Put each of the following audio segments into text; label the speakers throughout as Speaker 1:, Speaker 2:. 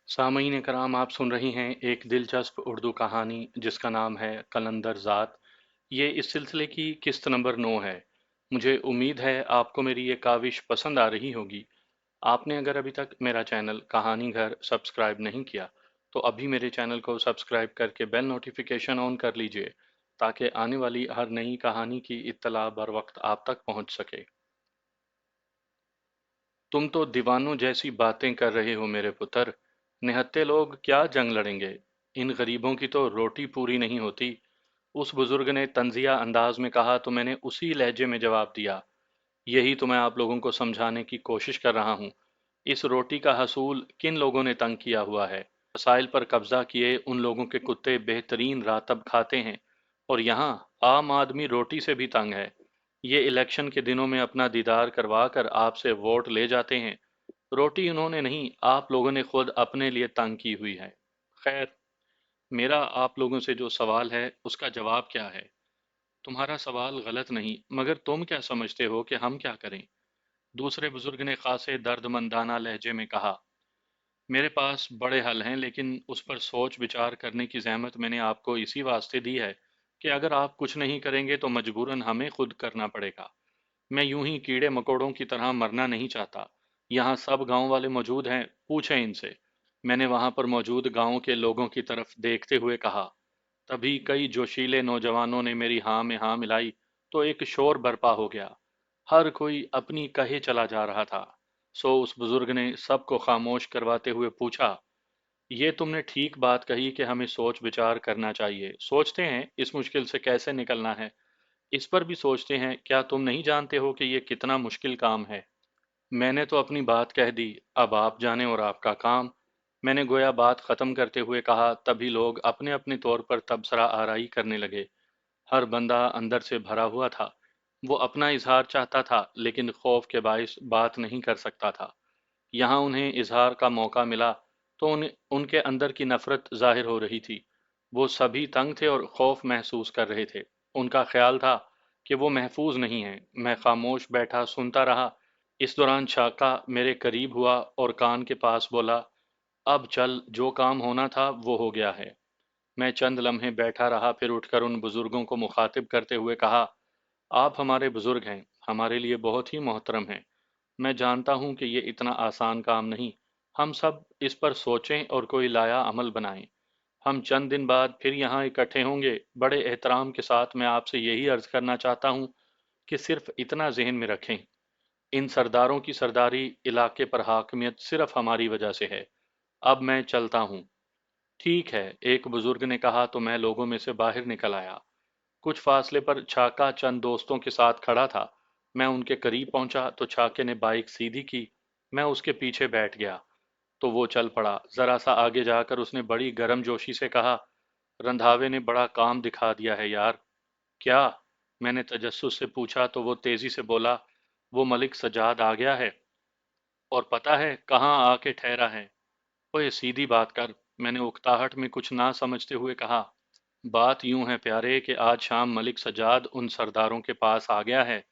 Speaker 1: सामईन कराम, आप सुन रही हैं एक दिलचस्प उर्दू कहानी जिसका नाम है कलंदर ज़ात। ये इस सिलसिले की किस्त नंबर 9 है। मुझे उम्मीद है आपको मेरी ये काविश पसंद आ रही होगी। आपने अगर अभी तक मेरा चैनल कहानी घर सब्सक्राइब नहीं किया तो अभी मेरे चैनल को सब्सक्राइब करके बेल नोटिफिकेशन ऑन कर लीजिए ताकि आने वाली हर नई कहानी की इत्तला बर वक्त आप तक पहुंच सके। तुम तो दीवानों जैसी बातें कर रहे हो मेरे पुत्र। निहत्थे लोग क्या जंग लड़ेंगे। इन गरीबों की तो रोटी पूरी नहीं होती। उस बुजुर्ग ने तंजिया अंदाज में कहा तो मैंने उसी लहजे में जवाब दिया। यही तो मैं आप लोगों को समझाने की कोशिश कर रहा हूँ। इस रोटी का हसूल किन लोगों ने तंग किया हुआ है। वसाइल पर कब्जा किए उन लोगों के कुत्ते बेहतरीन रातब खाते हैं और यहाँ आम आदमी रोटी से भी तंग है। ये इलेक्शन के दिनों में अपना दीदार करवा कर आपसे वोट ले जाते हैं। रोटी उन्होंने नहीं, आप लोगों ने खुद अपने लिए तंग की हुई है। खैर, मेरा आप लोगों से जो सवाल है उसका जवाब क्या है। तुम्हारा सवाल गलत नहीं, मगर तुम क्या समझते हो कि हम क्या करें। दूसरे बुजुर्ग ने खासे दर्दमंदाना लहजे में कहा। मेरे पास बड़े हल हैं, लेकिन उस पर सोच विचार करने की जहमत मैंने आपको इसी वास्ते दी है कि अगर आप कुछ नहीं करेंगे तो मजबूरन हमें खुद करना पड़ेगा। मैं यूं ही कीड़े मकोड़ों की तरह मरना नहीं चाहता। यहाँ सब गांव वाले मौजूद हैं, पूछें इनसे। मैंने वहां पर मौजूद गांव के लोगों की तरफ देखते हुए कहा। तभी कई जोशीले नौजवानों ने मेरी हाँ में हाँ मिलाई तो एक शोर बरपा हो गया। हर कोई अपनी कहे चला जा रहा था। सो उस बुजुर्ग ने सबको खामोश करवाते हुए पूछा, ये तुमने ठीक बात कही कि हमें सोच विचार करना चाहिए। सोचते हैं इस मुश्किल से कैसे निकलना है। इस पर भी सोचते हैं, क्या तुम नहीं जानते हो कि ये कितना मुश्किल काम है। मैंने तो अपनी बात कह दी, अब आप जाने और आपका काम। मैंने गोया बात खत्म करते हुए कहा, तभी लोग अपने अपने तौर पर तबसरा आराई करने लगे। हर बंदा अंदर से भरा हुआ था। वो अपना इजहार चाहता था लेकिन खौफ के बाइस बात नहीं कर सकता था। यहाँ उन्हें इजहार का मौका मिला तो उनके अंदर की नफरत जाहिर हो रही थी। वो सभी तंग थे और खौफ महसूस कर रहे थे। उनका ख्याल था कि वो महफूज नहीं है। मैं खामोश बैठा सुनता रहा। इस दौरान शाका मेरे करीब हुआ और कान के पास बोला, अब चल, जो काम होना था वो हो गया है। मैं चंद लम्हे बैठा रहा, फिर उठकर उन बुजुर्गों को मुखातिब करते हुए कहा, आप हमारे बुजुर्ग हैं, हमारे लिए बहुत ही मोहतरम हैं। मैं जानता हूं कि ये इतना आसान काम नहीं। हम सब इस पर सोचें और कोई लाया अमल बनाएं। हम चंद दिन बाद फिर यहाँ इकट्ठे होंगे। बड़े एहतराम के साथ मैं आपसे यही अर्ज करना चाहता हूँ कि सिर्फ इतना जहन में रखें, इन सरदारों की सरदारी इलाके पर हाकमियत सिर्फ हमारी वजह से है। अब मैं चलता हूँ। ठीक है, एक बुजुर्ग ने कहा तो मैं लोगों में से बाहर निकल आया। कुछ फासले पर छाका चंद दोस्तों के साथ खड़ा था। मैं उनके करीब पहुंचा तो छाके ने बाइक सीधी की। मैं उसके पीछे बैठ गया तो वो चल पड़ा। जरा सा आगे जाकर उसने बड़ी गर्मजोशी से कहा, रंधावे ने बड़ा काम दिखा दिया है यार। क्या? मैंने तजस्सुस से पूछा तो वो तेजी से बोला, वो मलिक सजाद आ गया है और पता है कहाँ आके ठहरा है। ओए सीधी बात कर, मैंने उकताहट में कुछ ना समझते हुए कहा। बात यूं है प्यारे कि आज शाम मलिक सज्जाद उन सरदारों के पास आ गया है।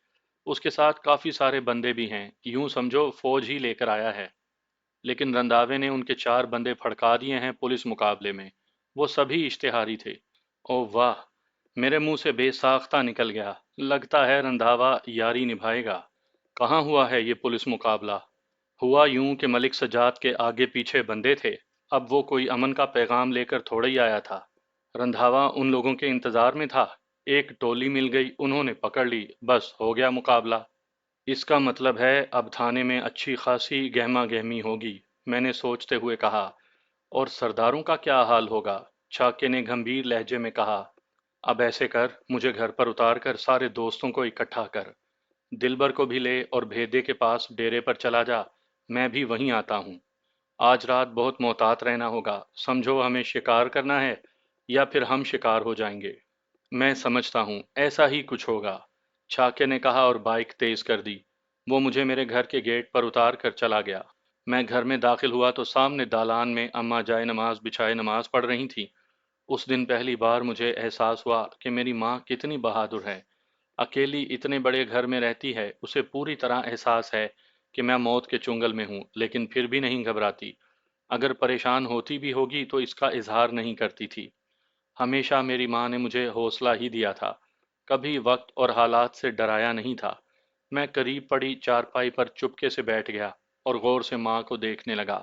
Speaker 1: उसके साथ काफी सारे बंदे भी हैं, यूं समझो फौज ही लेकर आया है। लेकिन रंधावे ने उनके 4 बंदे फड़का दिए हैं पुलिस मुकाबले में। वो सभी इश्तेहारी थे। ओ वाह, मेरे मुंह से बेसाख्ता निकल गया। लगता है रंधावा यारी निभाएगा। कहाँ हुआ है ये पुलिस मुकाबला? हुआ यूं कि मलिक सज्जाद के आगे पीछे बंदे थे। अब वो कोई अमन का पैगाम लेकर थोड़ा ही आया था। रंधावा उन लोगों के इंतजार में था। एक टोली मिल गई, उन्होंने पकड़ ली, बस हो गया मुकाबला। इसका मतलब है अब थाने में अच्छी खासी गहमा गहमी होगी, मैंने सोचते हुए कहा। और सरदारों का क्या हाल होगा? छाके ने गंभीर लहजे में कहा। अब ऐसे कर, मुझे घर पर उतार कर सारे दोस्तों को इकट्ठा कर। दिलबर को भी ले और भेदे के पास डेरे पर चला जा। मैं भी वहीं आता हूँ। आज रात बहुत मोहतात रहना होगा। समझो हमें शिकार करना है या फिर हम शिकार हो जाएंगे। मैं समझता हूँ ऐसा ही कुछ होगा, छाके ने कहा और बाइक तेज कर दी। वो मुझे मेरे घर के गेट पर उतार कर चला गया। मैं घर में दाखिल हुआ तो सामने दालान में अम्मा जाए नमाज बिछाए नमाज पढ़ रही थी। उस दिन पहली बार मुझे एहसास हुआ कि मेरी माँ कितनी बहादुर है। अकेली इतने बड़े घर में रहती है, उसे पूरी तरह एहसास है कि मैं मौत के चुंगल में हूँ, लेकिन फिर भी नहीं घबराती। अगर परेशान होती भी होगी तो इसका इजहार नहीं करती थी। हमेशा मेरी माँ ने मुझे हौसला ही दिया था, कभी वक्त और हालात से डराया नहीं था। मैं करीब पड़ी चारपाई पर चुपके से बैठ गया और गौर से माँ को देखने लगा।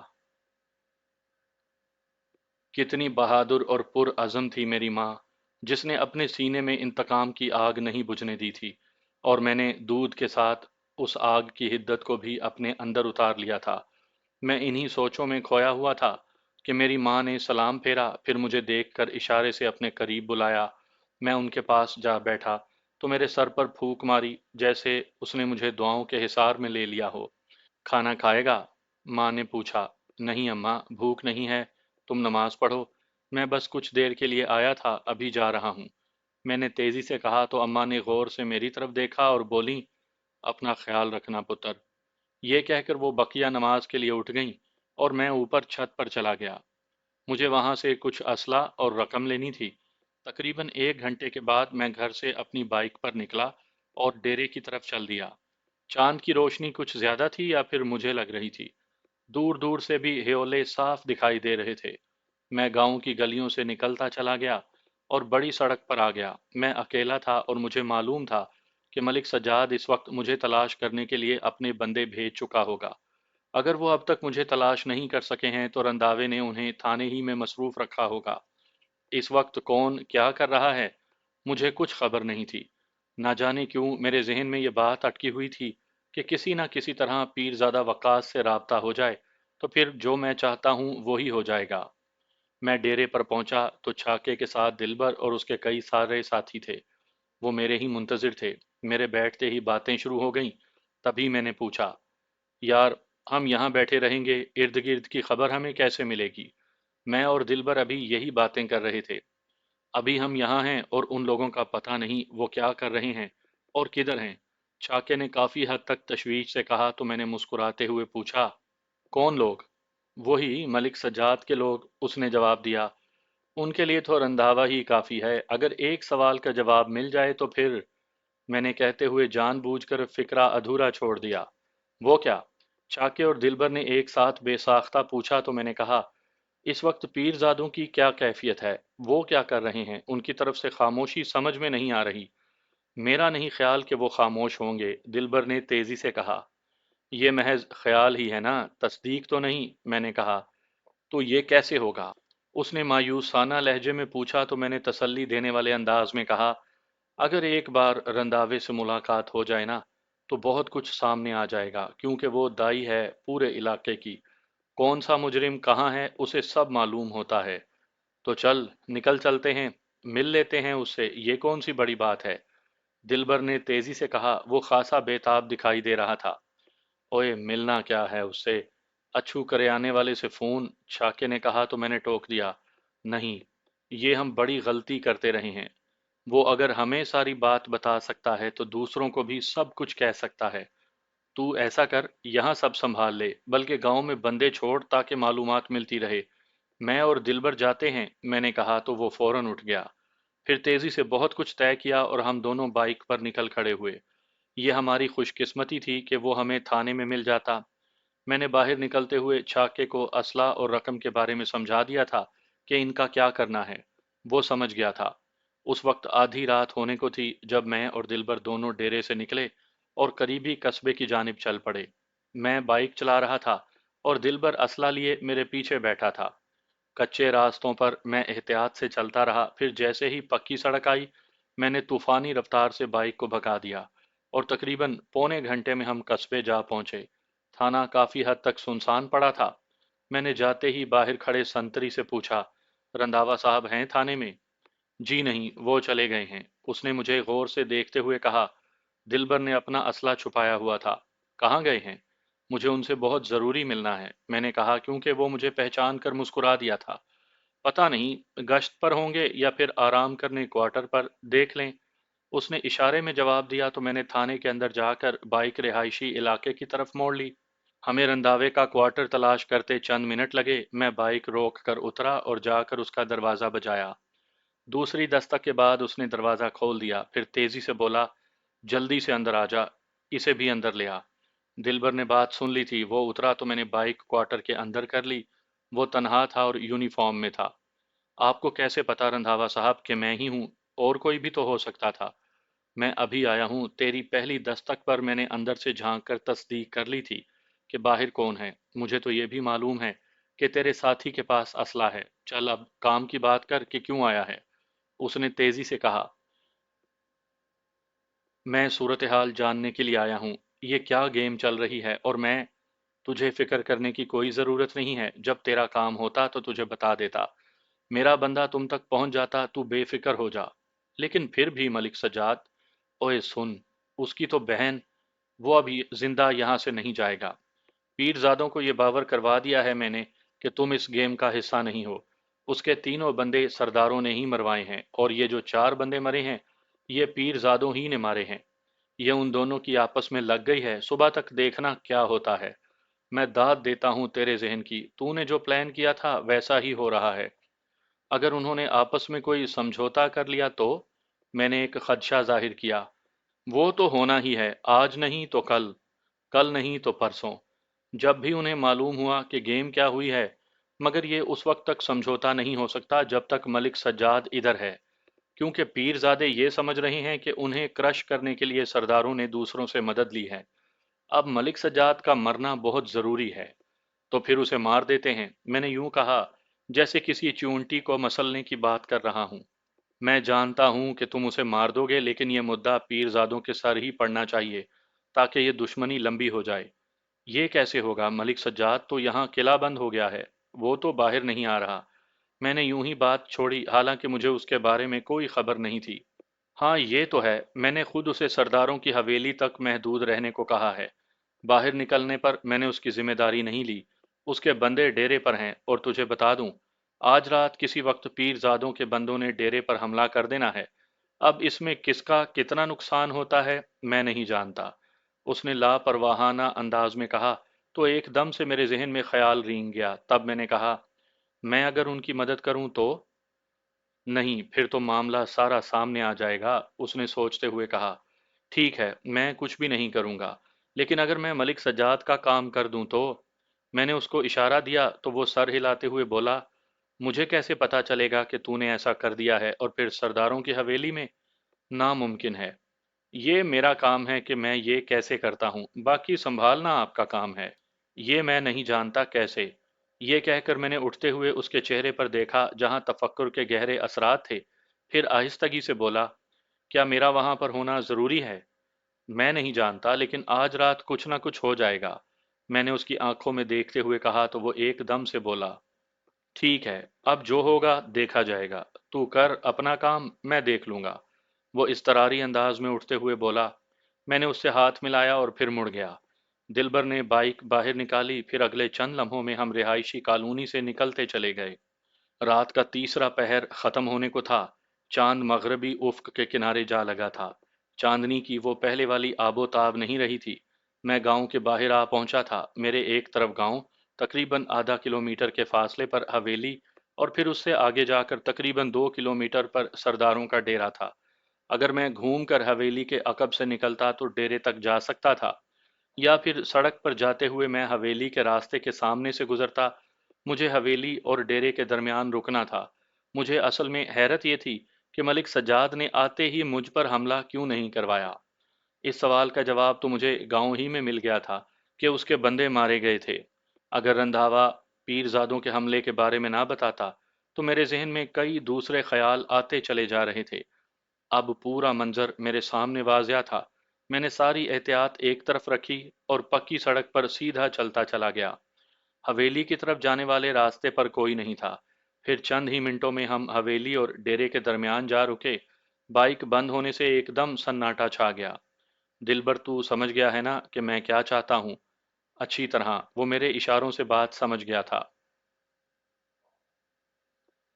Speaker 1: कितनी बहादुर और पुरअज़म थी मेरी माँ, जिसने अपने सीने में इंतकाम की आग नहीं बुझने दी थी, और मैंने दूध के साथ उस आग की हिद्दत को भी अपने अंदर उतार लिया था। मैं इन्हीं सोचों में खोया हुआ था कि मेरी माँ ने सलाम फेरा, फिर मुझे देखकर इशारे से अपने करीब बुलाया। मैं उनके पास जा बैठा तो मेरे सर पर फूंक मारी, जैसे उसने मुझे दुआओं के हिसार में ले लिया हो। खाना खाएगा? माँ ने पूछा। नहीं अम्मा, भूख नहीं है। तुम नमाज पढ़ो। मैं बस कुछ देर के लिए आया था, अभी जा रहा हूँ। मैंने तेजी से कहा तो अम्मा ने गौर से मेरी तरफ देखा और बोली, अपना ख्याल रखना पुत्र। ये कहकर वो बकिया नमाज के लिए उठ गईं और मैं ऊपर छत पर चला गया। मुझे वहां से कुछ असला और रकम लेनी थी। तकरीबन 1 घंटे के बाद मैं घर से अपनी बाइक पर निकला और डेरे की तरफ चल दिया। चांद की रोशनी कुछ ज्यादा थी या फिर मुझे लग रही थी। दूर दूर से भी ह्योले साफ दिखाई दे रहे थे। मैं गांव की गलियों से निकलता चला गया और बड़ी सड़क पर आ गया। मैं अकेला था और मुझे मालूम था कि मलिक सज्जाद इस वक्त मुझे तलाश करने के लिए अपने बंदे भेज चुका होगा। अगर वो अब तक मुझे तलाश नहीं कर सके हैं तो रंधावे ने उन्हें थाने ही में मसरूफ रखा होगा। इस वक्त कौन क्या कर रहा है, मुझे कुछ खबर नहीं थी। ना जाने क्यों मेरे जहन में ये बात अटकी हुई थी कि किसी न किसी तरह पीरजादा वकास से राब्ता हो जाए तो फिर जो मैं चाहता हूँ वो ही हो जाएगा। मैं डेरे पर पहुंचा तो छाके के साथ दिलबर और उसके कई सारे साथी थे। वो मेरे ही मुंतजिर थे। मेरे बैठते ही बातें शुरू हो गईं। तभी मैंने पूछा, यार, हम यहाँ बैठे रहेंगे, इर्द गिर्द की खबर हमें कैसे मिलेगी? मैं और दिलबर अभी यही बातें कर रहे थे। अभी हम यहाँ हैं और उन लोगों का पता नहीं वो क्या कर रहे हैं और किधर हैं। छाके ने काफी हद तक तशवीश से कहा तो मैंने मुस्कुराते हुए पूछा, कौन लोग? वही मलिक सज्जाद के लोग, उसने जवाब दिया। उनके लिए तो रंधावा ही काफी है, अगर एक सवाल का जवाब मिल जाए तो फिर। मैंने कहते हुए जानबूझकर फिक्रा अधूरा छोड़ दिया। वो क्या? छाके और दिलबर ने एक साथ बेसाख्ता पूछा तो मैंने कहा, इस वक्त पीरजादों की क्या कैफियत है? वो क्या कर रहे हैं? उनकी तरफ से खामोशी समझ में नहीं आ रही। मेरा नहीं ख्याल कि वो खामोश होंगे, दिलबर ने तेजी से कहा। ये महज ख्याल ही है ना, तस्दीक तो नहीं, मैंने कहा। तो ये कैसे होगा? उसने मायूसाना लहजे में पूछा तो मैंने तसल्ली देने वाले अंदाज में कहा, अगर एक बार रंधावे से मुलाकात हो जाए ना तो बहुत कुछ सामने आ जाएगा, क्योंकि वो दाई है पूरे इलाके की। कौन सा मुजरिम कहाँ है उसे सब मालूम होता है। तो चल, निकल चलते हैं, मिल लेते हैं उससे, ये कौन सी बड़ी बात है? दिलबर ने तेजी से कहा। वो खासा बेताब दिखाई दे रहा था। ओए, मिलना क्या है उससे? अच्छू करे आने वाले से फोन, शाके ने कहा तो मैंने टोक दिया। नहीं, ये हम बड़ी गलती करते रहे हैं। वो अगर हमें सारी बात बता सकता है तो दूसरों को भी सब कुछ कह सकता है। तू ऐसा कर, यहाँ सब संभाल ले, बल्कि गांव में बंदे छोड़ ताकि मालूमात मिलती रहे। मैं और दिलबर जाते हैं, मैंने कहा तो वो फौरन उठ गया। फिर तेजी से बहुत कुछ तय किया और हम दोनों बाइक पर निकल खड़े हुए। ये हमारी खुशकिस्मती थी कि वो हमें थाने में मिल जाता। मैंने बाहर निकलते हुए छाके को असला और रकम के बारे में समझा दिया था कि इनका क्या करना है। वो समझ गया था। उस वक्त आधी रात होने को थी जब मैं और दिलबर दोनों डेरे से निकले और करीबी कस्बे की जानिब चल पड़े। मैं बाइक चला रहा था और दिलबर असला लिए मेरे पीछे बैठा था। कच्चे रास्तों पर मैं एहतियात से चलता रहा, फिर जैसे ही पक्की सड़क आई मैंने तूफानी रफ्तार से बाइक को भगा दिया और तकरीबन पौने घंटे में हम कस्बे जा पहुंचे। थाना काफी हद तक सुनसान पड़ा था। मैंने जाते ही बाहर खड़े संतरी से पूछा, रंधावा साहब हैं थाने में? जी नहीं, वो चले गए हैं, उसने मुझे गौर से देखते हुए कहा। दिलबर ने अपना असला छुपाया हुआ था। कहाँ गए हैं? मुझे उनसे बहुत जरूरी मिलना है, मैंने कहा, क्योंकि वो मुझे पहचान कर मुस्कुरा दिया था। पता नहीं, गश्त पर होंगे या फिर आराम करने क्वार्टर पर, देख लें। उसने इशारे में जवाब दिया तो मैंने थाने के अंदर जाकर बाइक रिहायशी इलाके की तरफ मोड़ ली। हमें रंधावे का क्वार्टर तलाश करते चंद मिनट लगे। मैं बाइक रोक कर उतरा और जाकर उसका दरवाजा बजाया। दूसरी दस्तक के बाद उसने दरवाजा खोल दिया, फिर तेजी से बोला, जल्दी से अंदर आ जा, इसे भी अंदर ले आ। दिलबर ने बात सुन ली थी। वो उतरा तो मैंने बाइक क्वार्टर के अंदर कर ली। वो तनहा था और यूनिफॉर्म में था। आपको कैसे पता रंधावा साहब कि मैं ही हूँ? और कोई भी तो हो सकता था। मैं अभी आया हूँ, तेरी पहली दस्तक पर मैंने अंदर से झांक कर तस्दीक कर ली थी कि बाहर कौन है। मुझे तो ये भी मालूम है कि तेरे साथी के पास असला है। चल अब काम की बात कर कि क्यों आया है। उसने तेजी से कहा। मैं सूरत हाल जानने के लिए आया हूँ। ये क्या गेम चल रही है और मैं तुझे फिक्र करने की कोई ज़रूरत नहीं है। जब तेरा काम होता तो तुझे बता देता। मेरा बंदा तुम तक पहुंच जाता, तू बेफिक्र हो जा। लेकिन फिर भी मलिक सज्जाद, ओए सुन, उसकी तो बहन, वो अभी जिंदा यहां से नहीं जाएगा। पीरजादों को ये बावर करवा दिया है मैंने कि तुम इस गेम का हिस्सा नहीं हो। उसके तीनों बंदे सरदारों ने ही मरवाए हैं और ये जो 4 बंदे मरे हैं, ये पीरजादों ही ने मारे हैं। ये उन दोनों की आपस में लग गई है, सुबह तक देखना क्या होता है। मैं दाद देता हूँ तेरे जहन की, तूने जो प्लान किया था वैसा ही हो रहा है। अगर उन्होंने आपस में कोई समझौता कर लिया तो? मैंने एक खदशा जाहिर किया। वो तो होना ही है, आज नहीं तो कल, कल नहीं तो परसों, जब भी उन्हें मालूम हुआ कि गेम क्या हुई है। मगर ये उस वक्त तक समझौता नहीं हो सकता जब तक मलिक सज्जाद इधर है, क्योंकि पीरजादे ये समझ रहे हैं कि उन्हें क्रश करने के लिए सरदारों ने दूसरों से मदद ली है। अब मलिक सज्जाद का मरना बहुत जरूरी है, तो फिर उसे मार देते हैं। मैंने यूं कहा जैसे किसी चूंटी को मसलने की बात कर रहा हूं। मैं जानता हूं कि तुम उसे मार दोगे, लेकिन यह मुद्दा पीरजादों के सर ही पड़ना चाहिए ताकि ये दुश्मनी लंबी हो जाए। ये कैसे होगा? मलिक सज्जाद तो यहाँ किला बंद हो गया है, वो तो बाहर नहीं आ रहा। मैंने यूं ही बात छोड़ी, हालांकि मुझे उसके बारे में कोई खबर नहीं थी। हाँ ये तो है, मैंने खुद उसे सरदारों की हवेली तक महदूद रहने को कहा है। बाहर निकलने पर मैंने उसकी जिम्मेदारी नहीं ली। उसके बंदे डेरे पर हैं, और तुझे बता दूं, आज रात किसी वक्त पीरजादों के बंदों ने डेरे पर हमला कर देना है। अब इसमें किसका कितना नुकसान होता है मैं नहीं जानता। उसने लापरवाहाना अंदाज में कहा। तो एकदम से मेरे जहन में ख्याल रेंग गया। तब मैंने कहा, मैं अगर उनकी मदद करूं तो? नहीं, फिर तो मामला सारा सामने आ जाएगा। उसने सोचते हुए कहा। ठीक है, मैं कुछ भी नहीं करूंगा, लेकिन अगर मैं मलिक सज्जाद का काम कर दूं तो? मैंने उसको इशारा दिया तो वो सर हिलाते हुए बोला, मुझे कैसे पता चलेगा कि तूने ऐसा कर दिया है और फिर सरदारों की हवेली में? नामुमकिन है। ये मेरा काम है कि मैं ये कैसे करता हूँ, बाकी संभालना आपका काम है। ये मैं नहीं जानता कैसे। ये कहकर मैंने उठते हुए उसके चेहरे पर देखा जहां तफक्कुर के गहरे असरात थे। फिर आहिस्तगी से बोला, क्या मेरा वहां पर होना जरूरी है? मैं नहीं जानता, लेकिन आज रात कुछ ना कुछ हो जाएगा। मैंने उसकी आंखों में देखते हुए कहा तो वो एकदम से बोला, ठीक है, अब जो होगा देखा जाएगा। तू कर अपना काम, मैं देख लूंगा। वो इस्तरारी अंदाज में उठते हुए बोला। मैंने उससे हाथ मिलाया और फिर मुड़ गया। दिलबर ने बाइक बाहर निकाली। फिर अगले चंद लम्हों में हम रिहायशी कॉलोनी से निकलते चले गए। रात का तीसरा पहर खत्म होने को था। चांद मगरबी उफ्क के किनारे जा लगा था। चांदनी की वो पहले वाली आबोताब नहीं रही थी। मैं गांव के बाहर आ पहुंचा था। मेरे एक तरफ गांव, तकरीबन आधा किलोमीटर के फासले पर हवेली, और फिर उससे आगे जाकर तकरीबन 2 किलोमीटर पर सरदारों का डेरा था। अगर मैं घूम कर हवेली के अकब से निकलता तो डेरे तक जा सकता था, या फिर सड़क पर जाते हुए मैं हवेली के रास्ते के सामने से गुजरता। मुझे हवेली और डेरे के दरमियान रुकना था। मुझे असल में हैरत यह थी कि मलिक सज्जाद ने आते ही मुझ पर हमला क्यों नहीं करवाया। इस सवाल का जवाब तो मुझे गांव ही में मिल गया था कि उसके बंदे मारे गए थे। अगर रंधावा पीरजादों के हमले के बारे में ना बताता तो मेरे जहन में कई दूसरे ख्याल आते चले जा रहे थे। अब पूरा मंजर मेरे सामने वाज़िया था। मैंने सारी एहतियात एक तरफ रखी और पक्की सड़क पर सीधा चलता चला गया। हवेली की तरफ जाने वाले रास्ते पर कोई नहीं था। फिर चंद ही मिनटों में हम हवेली और डेरे के दरमियान जा रुके। बाइक बंद होने से एकदम सन्नाटा छा गया। दिलबर, तू समझ गया है ना कि मैं क्या चाहता हूँ? अच्छी तरह। वो मेरे इशारों से बात समझ गया था।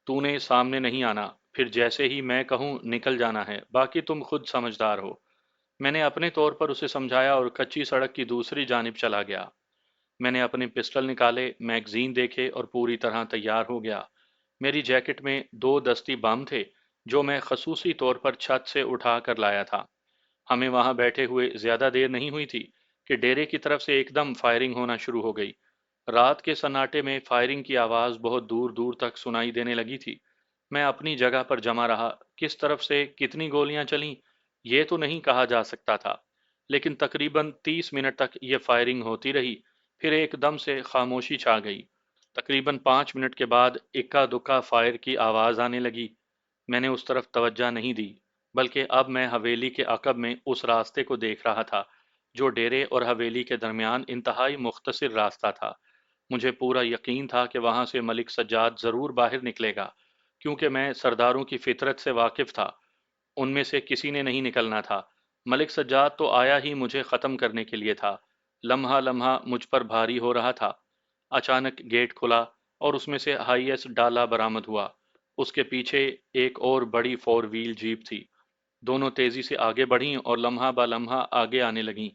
Speaker 1: तूने सामने नहीं आना, फिर जैसे ही मैं कहूँ निकल जाना है, बाकी तुम खुद समझदार हो। मैंने अपने तौर पर उसे समझाया और कच्ची सड़क की दूसरी जानिब चला गया। मैंने अपने पिस्टल निकाले, मैगजीन देखे और पूरी तरह तैयार हो गया। मेरी जैकेट में 2 दस्ती बम थे जो मैं खसूसी तौर पर छत से उठा कर लाया था। हमें वहां बैठे हुए ज्यादा देर नहीं हुई थी कि डेरे की तरफ से एकदम फायरिंग होना शुरू हो गई। रात के सन्नाटे में फायरिंग की आवाज बहुत दूर दूर तक सुनाई देने लगी थी। मैं अपनी जगह पर जमा रहा। किस तरफ से कितनी गोलियां चलीं, ये तो नहीं कहा जा सकता था, लेकिन तकरीबन 30 मिनट तक ये फायरिंग होती रही। फिर एकदम से खामोशी छा गई। तकरीबन 5 मिनट के बाद इक्का दुक्का फायर की आवाज आने लगी। मैंने उस तरफ तवज्जो नहीं दी, बल्कि अब मैं हवेली के अकब में उस रास्ते को देख रहा था जो डेरे और हवेली के दरमियान इंतहाई मुख्तसर रास्ता था। मुझे पूरा यकीन था कि वहां से मलिक सज्जाद जरूर बाहर निकलेगा, क्योंकि मैं सरदारों की फितरत से वाकिफ था। उनमें से किसी ने नहीं निकलना था। मलिक सज्जाद तो आया ही मुझे ख़त्म करने के लिए था। लम्हा लम्हा मुझ पर भारी हो रहा था। अचानक गेट खुला और उसमें से हाईएस्ट डाला बरामद हुआ। उसके पीछे एक और बड़ी फोर व्हील जीप थी। दोनों तेजी से आगे बढ़ीं और लम्हा ब लम्हा आगे आने लगीं।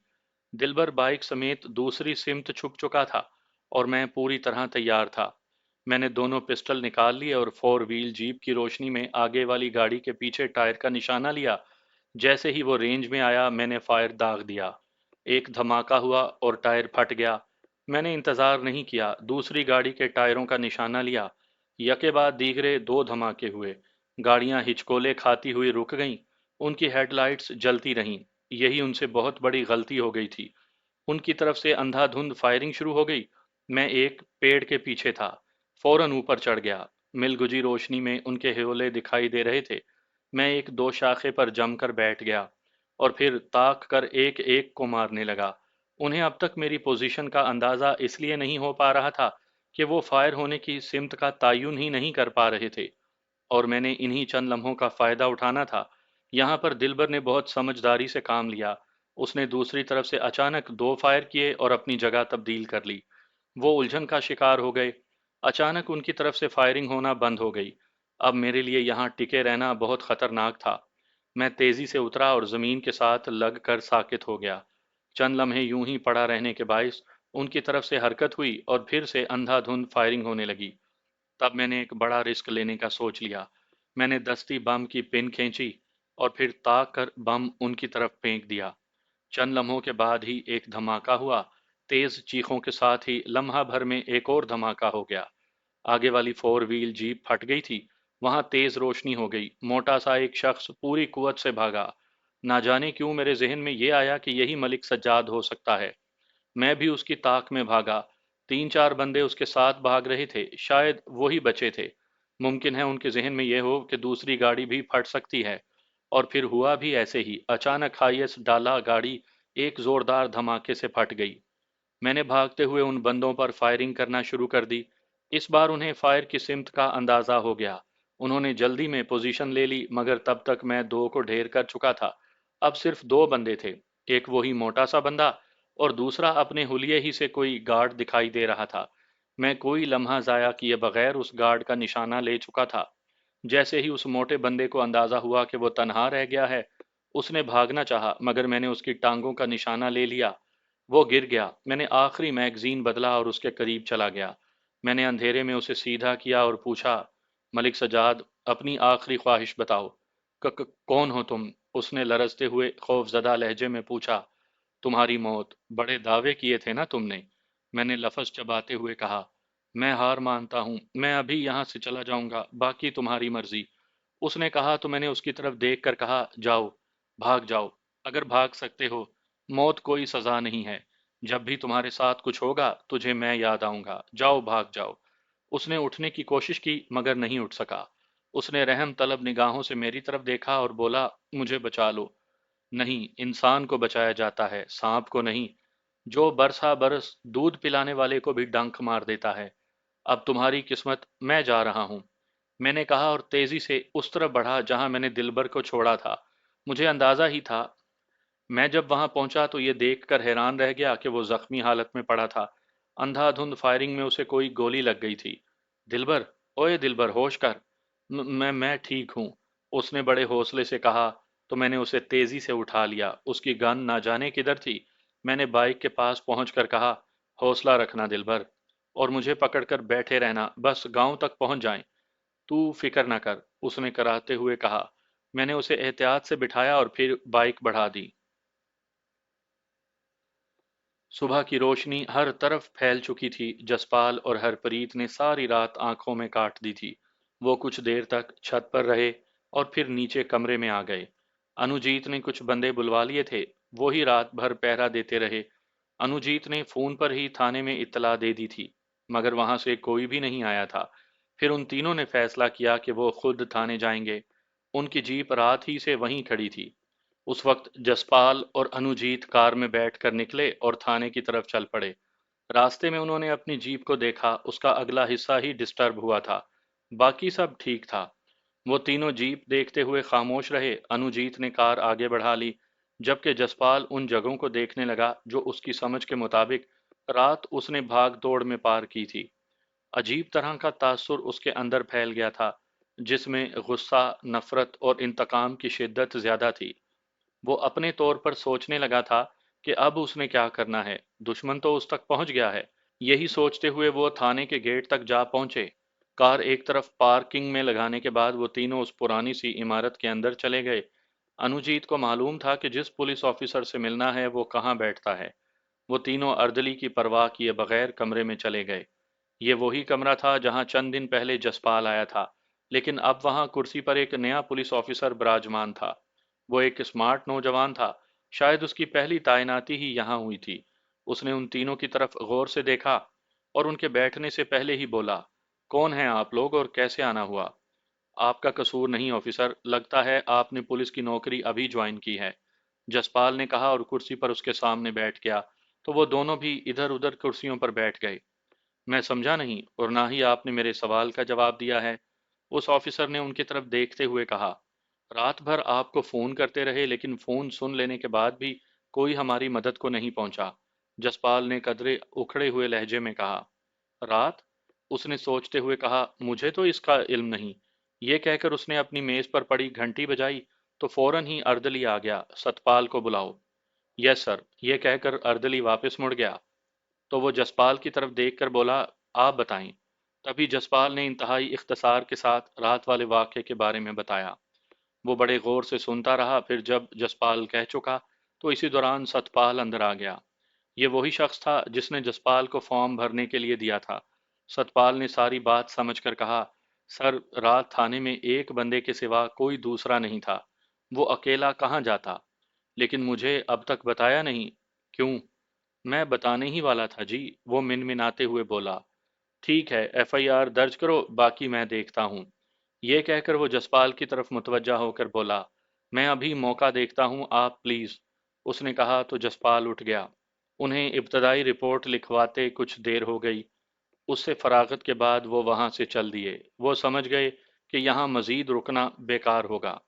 Speaker 1: दिलबर बाइक समेत दूसरी सिमत छुप चुका था और मैं पूरी तरह तैयार था। मैंने दोनों पिस्टल निकाल लिए और फोर व्हील जीप की रोशनी में आगे वाली गाड़ी के पीछे टायर का निशाना लिया। जैसे ही वो रेंज में आया, मैंने फायर दाग दिया। एक धमाका हुआ और टायर फट गया। मैंने इंतजार नहीं किया, दूसरी गाड़ी के टायरों का निशाना लिया। यके बाद दीगरे दो धमाके हुए। गाड़ियां हिचकोले खाती हुई रुक गईं। उनकी हेडलाइट्स जलती रहीं। यही उनसे बहुत बड़ी गलती हो गई थी। उनकी तरफ से अंधाधुंध फायरिंग शुरू हो गई। मैं एक पेड़ के पीछे था, फौरन ऊपर चढ़ गया। मिलगुजी रोशनी में उनके ह्योले दिखाई दे रहे थे। मैं एक दो शाखे पर जमकर बैठ गया और फिर ताक कर एक एक को मारने लगा। उन्हें अब तक मेरी पोजीशन का अंदाजा इसलिए नहीं हो पा रहा था कि वो फायर होने की सिमत का तायुन ही नहीं कर पा रहे थे, और मैंने इन्हीं चंद लम्हों का फायदा उठाना था। यहाँ पर दिलबर ने बहुत समझदारी से काम लिया। उसने दूसरी तरफ से अचानक दो फायर किए और अपनी जगह तब्दील कर ली। वो उलझन का शिकार हो गए। अचानक उनकी तरफ से फायरिंग होना बंद हो गई। अब मेरे लिए यहाँ टिके रहना बहुत खतरनाक था। मैं तेजी से उतरा और जमीन के साथ लग कर साकित हो गया। चंद लम्हे यूं ही पड़ा रहने के बायस उनकी तरफ से हरकत हुई और फिर से अंधाधुंध फायरिंग होने लगी। तब मैंने एक बड़ा रिस्क लेने का सोच लिया। मैंने दस्ती बम की पिन खींची और फिर ताक कर बम उनकी तरफ फेंक दिया। चंद लम्हों के बाद ही एक धमाका हुआ। तेज चीखों के साथ ही लम्हा भर में एक और धमाका हो गया। आगे वाली फोर व्हील जीप फट गई थी। वहां तेज रोशनी हो गई। मोटा सा एक शख्स पूरी कुवत से भागा। ना जाने क्यों मेरे जहन में ये आया कि यही मलिक सज्जाद हो सकता है। मैं भी उसकी ताक में भागा। तीन चार बंदे उसके साथ भाग रहे थे, शायद वही बचे थे। मुमकिन है उनके जहन में यह हो कि दूसरी गाड़ी भी फट सकती है। और फिर हुआ भी ऐसे ही। अचानक हाईएस्ट डाला गाड़ी एक जोरदार धमाके से फट गई। मैंने भागते हुए उन बंदों पर फायरिंग करना शुरू कर दी। इस बार उन्हें फायर की सिमत का अंदाजा हो गया। उन्होंने जल्दी में पोजीशन ले ली, मगर तब तक मैं दो को ढेर कर चुका था। अब सिर्फ दो बंदे थे। एक वही मोटा सा बंदा और दूसरा अपने हुलिये ही से कोई गार्ड दिखाई दे रहा था। मैं कोई लम्हा जाया किए बगैर उस गार्ड का निशाना ले चुका था। जैसे ही उस मोटे बंदे को अंदाजा हुआ कि वो तनहा रह गया है, उसने भागना चाहा, मगर मैंने उसकी टांगों का निशाना ले लिया। वो गिर गया। मैंने आखिरी मैगजीन बदला और उसके करीब चला गया। मैंने अंधेरे में उसे सीधा किया और पूछा, मलिक सजाद, अपनी आखिरी ख्वाहिश बताओ। कौन हो तुम? उसने लरजते हुए खौफजदा लहजे में पूछा। तुम्हारी मौत। बड़े दावे किए थे ना तुमने। मैंने लफज चबाते हुए कहा, मैं हार मानता हूं, मैं अभी यहां से चला जाऊंगा, बाकी तुम्हारी मर्जी। उसने कहा तो मैंने उसकी तरफ देख कर कहा, जाओ, भाग जाओ, अगर भाग सकते हो। मौत कोई सजा नहीं है। जब भी तुम्हारे साथ कुछ होगा तुझे मैं याद आऊंगा। जाओ, भाग जाओ। उसने उठने की कोशिश की मगर नहीं उठ सका। उसने रहम तलब निगाहों से मेरी तरफ देखा और बोला, मुझे बचा लो। नहीं, इंसान को बचाया जाता है, सांप को नहीं, जो बरसा बरस दूध पिलाने वाले को भी डंक मार देता है। अब तुम्हारी किस्मत, मैं जा रहा हूं, मैंने कहा और तेजी से उस तरफ बढ़ा जहां मैंने दिलबर को छोड़ा था। मुझे अंदाजा ही था। मैं जब वहां पहुंचा तो ये देखकर हैरान रह गया कि वो जख्मी हालत में पड़ा था। अंधाधुंध फायरिंग में उसे कोई गोली लग गई थी। दिलबर, ओए दिलबर, होश कर। मैं ठीक हूं, उसने बड़े हौसले से कहा। तो मैंने उसे तेजी से उठा लिया। उसकी गन ना जाने किधर थी। मैंने बाइक के पास पहुंचकर कहा, हौसला रखना दिलबर, और मुझे पकड़कर बैठे रहना, बस गांव तक पहुंच जाएं। तू फिक्र न कर, उसने कराहते हुए कहा। मैंने उसे एहतियात से बिठाया और फिर बाइक बढ़ा दी। सुबह की रोशनी हर तरफ फैल चुकी थी। जसपाल और हरप्रीत ने सारी रात आंखों में काट दी थी। वो कुछ देर तक छत पर रहे और फिर नीचे कमरे में आ गए। अनुजीत ने कुछ बंदे बुलवा लिए थे, वो ही रात भर पहरा देते रहे। अनुजीत ने फोन पर ही थाने में इत्तला दे दी थी, मगर वहां से कोई भी नहीं आया था। फिर उन तीनों ने फैसला किया कि वो खुद थाने जाएंगे। उनकी जीप रात ही से वहीं खड़ी थी। उस वक्त जसपाल और अनुजीत कार में बैठकर निकले और थाने की तरफ चल पड़े। रास्ते में उन्होंने अपनी जीप को देखा, उसका अगला हिस्सा ही डिस्टर्ब हुआ था, बाकी सब ठीक था। वो तीनों जीप देखते हुए खामोश रहे। अनुजीत ने कार आगे बढ़ा ली, जबकि जसपाल उन जगहों को देखने लगा जो उसकी समझ के मुताबिक रात उसने भाग दौड़ में पार की थी। अजीब तरह का तासुर उसके अंदर फैल गया था, जिसमें गुस्सा, नफरत और इंतकाम की शिद्दत ज्यादा थी। वो अपने तौर पर सोचने लगा था कि अब उसने क्या करना है, दुश्मन तो उस तक पहुंच गया है। यही सोचते हुए वो थाने के गेट तक जा पहुंचे। कार एक तरफ पार्किंग में लगाने के बाद वो तीनों उस पुरानी सी इमारत के अंदर चले गए। अनुजीत को मालूम था कि जिस पुलिस ऑफिसर से मिलना है वो कहाँ बैठता है। वो तीनों अर्दली की परवाह किए बगैर कमरे में चले गए। ये वही कमरा था जहां चंद दिन पहले जसपाल आया था, लेकिन अब वहां कुर्सी पर एक नया पुलिस ऑफिसर विराजमान था। वो एक स्मार्ट नौजवान था, शायद उसकी पहली तैनाती ही यहाँ हुई थी। उसने उन तीनों की तरफ गौर से देखा और उनके बैठने से पहले ही बोला, कौन हैं आप लोग और कैसे आना हुआ? आपका कसूर नहीं ऑफिसर, लगता है आपने पुलिस की नौकरी अभी ज्वाइन की है, जसपाल ने कहा और कुर्सी पर उसके सामने बैठ गया। तो वो दोनों भी इधर उधर कुर्सियों पर बैठ गए। मैं समझा नहीं, और ना ही आपने मेरे सवाल का जवाब दिया है, उस ऑफिसर ने उनकी तरफ देखते हुए कहा। रात भर आपको फोन करते रहे, लेकिन फोन सुन लेने के बाद भी कोई हमारी मदद को नहीं पहुंचा, जसपाल ने कदरे उखड़े हुए लहजे में कहा। रात? उसने सोचते हुए कहा, मुझे तो इसका इल्म नहीं। ये कहकर उसने अपनी मेज पर पड़ी घंटी बजाई, तो फौरन ही अर्दली आ गया। सतपाल को बुलाओ। यस सर, ये कहकर अर्दली वापस मुड़ गया। तो वो जसपाल की तरफ देखकर बोला, आप बताएं। तभी जसपाल ने इंतहाई इख्तसार के साथ रात वाले वाक़े के बारे में बताया। वो बड़े गौर से सुनता रहा। फिर जब जसपाल कह चुका, तो इसी दौरान सतपाल अंदर आ गया। ये वही शख्स था जिसने जसपाल को फॉर्म भरने के लिए दिया था। सतपाल ने सारी बात समझकर कहा, सर, रात थाने में एक बंदे के सिवा कोई दूसरा नहीं था। वो अकेला कहाँ जाता? लेकिन मुझे अब तक बताया नहीं। क्यों? मैं बताने ही वाला था जी, वो मिनमिनाते हुए बोला। ठीक है, एफआईआर दर्ज करो, बाकी मैं देखता हूँ। ये कहकर वो जसपाल की तरफ मुतवज्जा होकर बोला, मैं अभी मौका देखता हूँ, आप प्लीज। उसने कहा तो जसपाल उठ गया। उन्हें इब्तदाई रिपोर्ट लिखवाते कुछ देर हो गई। उससे फरागत के बाद वो वहां से चल दिए। वो समझ गए कि यहाँ मजीद रुकना बेकार होगा।